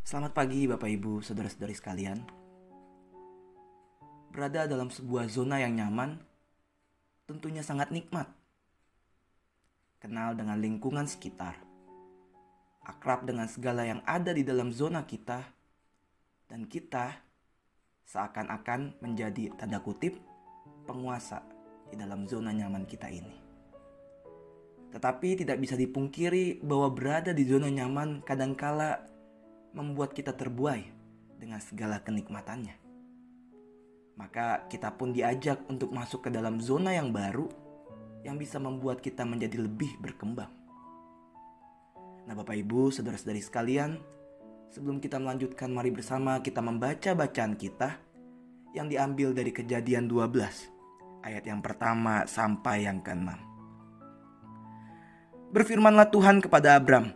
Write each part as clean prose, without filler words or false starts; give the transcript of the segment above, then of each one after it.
Selamat pagi Bapak Ibu, saudara-saudari sekalian. Berada dalam sebuah zona yang nyaman tentunya sangat nikmat. Kenal dengan lingkungan sekitar, akrab dengan segala yang ada di dalam zona kita, dan kita seakan-akan menjadi tanda kutip penguasa di dalam zona nyaman kita ini. Tetapi tidak bisa dipungkiri bahwa berada di zona nyaman kadangkala membuat kita terbuai dengan segala kenikmatannya. Maka kita pun diajak untuk masuk ke dalam zona yang baru yang bisa membuat kita menjadi lebih berkembang. Nah Bapak Ibu, saudara-saudari sekalian, sebelum kita melanjutkan, mari bersama kita membaca bacaan kita yang diambil dari Kejadian 12 ayat yang pertama sampai yang ke-6. Berfirmanlah Tuhan kepada Abram,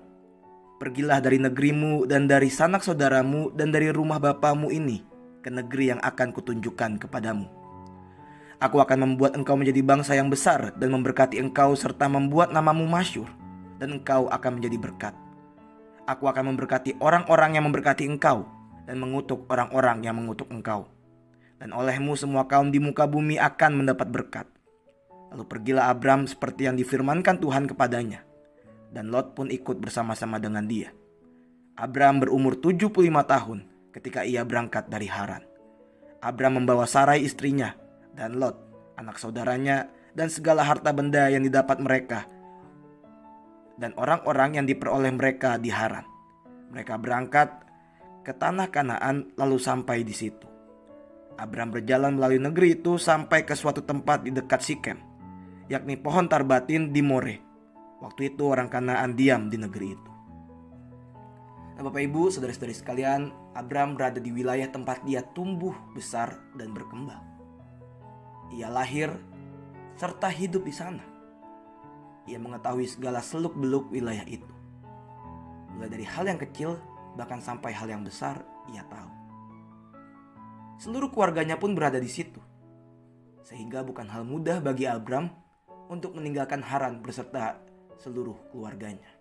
"Pergilah dari negerimu dan dari sanak saudaramu dan dari rumah bapamu ini ke negeri yang akan kutunjukkan kepadamu. Aku akan membuat engkau menjadi bangsa yang besar dan memberkati engkau serta membuat namamu masyhur, dan engkau akan menjadi berkat. Aku akan memberkati orang-orang yang memberkati engkau dan mengutuk orang-orang yang mengutuk engkau. Dan olehmu semua kaum di muka bumi akan mendapat berkat." Lalu pergilah Abram seperti yang difirmankan Tuhan kepadanya, dan Lot pun ikut bersama-sama dengan dia. Abram berumur 75 tahun ketika ia berangkat dari Haran. Abram membawa Sarai istrinya dan Lot anak saudaranya dan segala harta benda yang didapat mereka dan orang-orang yang diperoleh mereka di Haran. Mereka berangkat ke tanah Kanaan lalu sampai di situ. Abram berjalan melalui negeri itu sampai ke suatu tempat di dekat Sikem, yakni pohon tarbatin di More. Waktu itu orang Kanaan diam di negeri itu. Nah Bapak Ibu, saudara-saudari sekalian, Abram berada di wilayah tempat dia tumbuh besar dan berkembang. Ia lahir serta hidup di sana. Ia mengetahui segala seluk-beluk wilayah itu. Mulai dari hal yang kecil bahkan sampai hal yang besar ia tahu. Seluruh keluarganya pun berada di situ. Sehingga bukan hal mudah bagi Abram untuk meninggalkan Haran beserta seluruh keluarganya.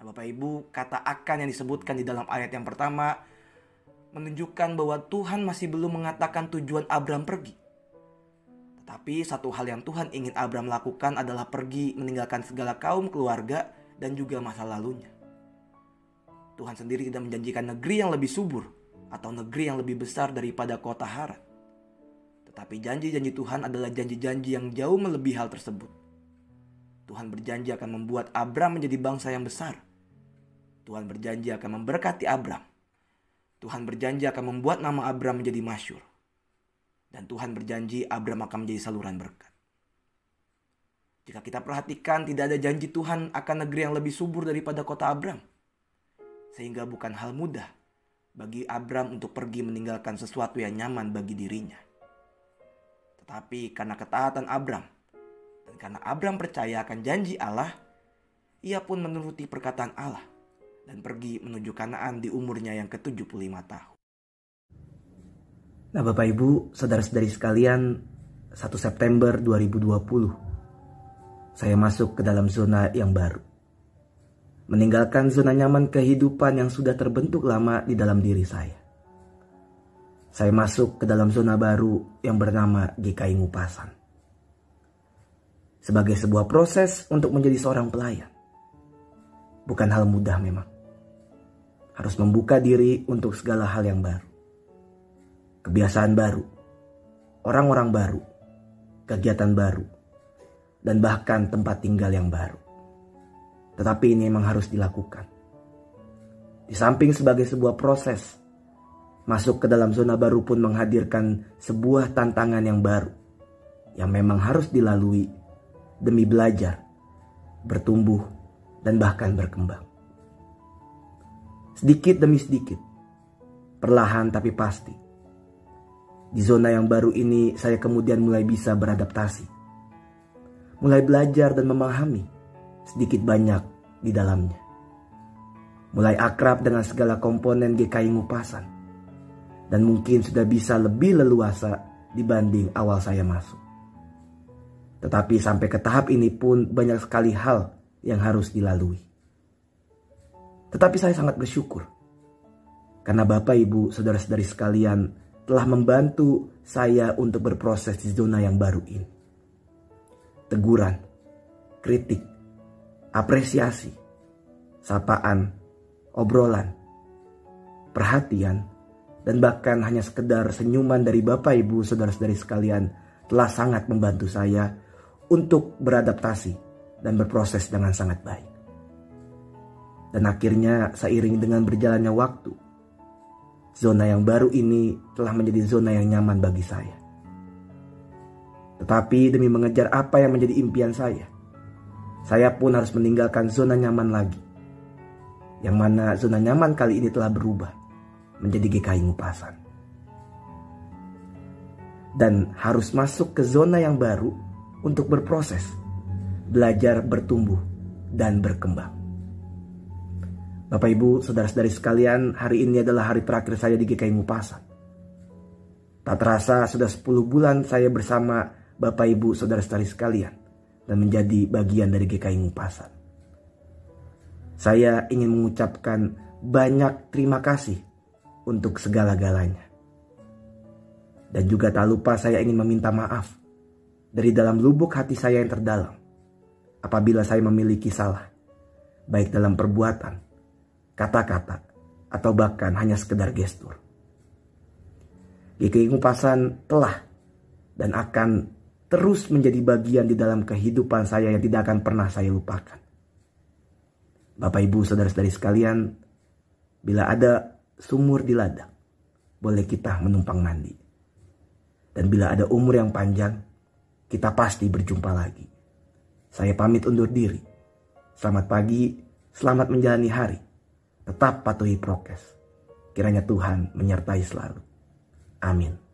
Nah Bapak Ibu, kata akan yang disebutkan di dalam ayat yang pertama menunjukkan bahwa Tuhan masih belum mengatakan tujuan Abram pergi. Tetapi satu hal yang Tuhan ingin Abram lakukan adalah pergi meninggalkan segala kaum keluarga dan juga masa lalunya. Tuhan sendiri tidak menjanjikan negeri yang lebih subur atau negeri yang lebih besar daripada kota Haran. Tetapi janji-janji Tuhan adalah janji-janji yang jauh melebihi hal tersebut. Tuhan berjanji akan membuat Abram menjadi bangsa yang besar. Tuhan berjanji akan memberkati Abram. Tuhan berjanji akan membuat nama Abram menjadi masyhur. Dan Tuhan berjanji Abram akan menjadi saluran berkat. Jika kita perhatikan, tidak ada janji Tuhan akan negeri yang lebih subur daripada kota Abram. Sehingga bukan hal mudah bagi Abram untuk pergi meninggalkan sesuatu yang nyaman bagi dirinya. Tetapi karena ketaatan Abram, dan karena Abram percaya akan janji Allah, ia pun menuruti perkataan Allah dan pergi menuju Kanaan di umurnya yang ke-75 tahun. Nah Bapak Ibu, saudara-saudari sekalian, 1 September 2020, saya masuk ke dalam zona yang baru. Meninggalkan zona nyaman kehidupan yang sudah terbentuk lama di dalam diri saya. Saya masuk ke dalam zona baru yang bernama GKI Ngupasan. Sebagai sebuah proses untuk menjadi seorang pelayan. Bukan hal mudah memang. Harus membuka diri untuk segala hal yang baru. Kebiasaan baru, orang-orang baru, kegiatan baru, dan bahkan tempat tinggal yang baru. Tetapi ini memang harus dilakukan. Di samping sebagai sebuah proses, masuk ke dalam zona baru pun menghadirkan sebuah tantangan yang baru, yang memang harus dilalui demi belajar, bertumbuh, dan bahkan berkembang. Sedikit demi sedikit, perlahan tapi pasti. Di zona yang baru ini saya kemudian mulai bisa beradaptasi. Mulai belajar dan memahami sedikit banyak di dalamnya. Mulai akrab dengan segala komponen GKI Ngupasan. Dan mungkin sudah bisa lebih leluasa dibanding awal saya masuk. Tetapi sampai ke tahap ini pun banyak sekali hal yang harus dilalui. Tetapi saya sangat bersyukur Karena Bapak, Ibu, saudara-saudari sekalian telah membantu saya untuk berproses di zona yang baru ini. Teguran, kritik, apresiasi, sapaan, obrolan, perhatian, dan bahkan hanya sekedar senyuman dari Bapak, Ibu, saudara-saudari sekalian telah sangat membantu saya untuk beradaptasi dan berproses dengan sangat baik. Dan akhirnya seiring dengan berjalannya waktu, zona yang baru ini telah menjadi zona yang nyaman bagi saya. Tetapi demi mengejar apa yang menjadi impian saya pun harus meninggalkan zona nyaman lagi. Yang mana zona nyaman kali ini telah berubah menjadi GKI Ngupasan. Dan harus masuk ke zona yang baru untuk berproses, belajar, bertumbuh, dan berkembang. Bapak, Ibu, saudara-saudari sekalian, hari ini adalah hari terakhir saya di GKI Ngupasan. Tak terasa sudah 10 bulan saya bersama Bapak, Ibu, saudara-saudari sekalian dan menjadi bagian dari GKI Ngupasan. Saya ingin mengucapkan banyak terima kasih untuk segala-galanya. Dan juga tak lupa saya ingin meminta maaf dari dalam lubuk hati saya yang terdalam apabila saya memiliki salah, baik dalam perbuatan, kata-kata, atau bahkan hanya sekedar gestur. GKI Ngupasan telah dan akan terus menjadi bagian di dalam kehidupan saya yang tidak akan pernah saya lupakan. Bapak, Ibu, saudara-saudari sekalian, bila ada sumur di ladang, boleh kita menumpang mandi. Dan bila ada umur yang panjang, kita pasti berjumpa lagi. Saya pamit undur diri. Selamat pagi, selamat menjalani hari. Tetap patuhi prokes. Kiranya Tuhan menyertai selalu. Amin.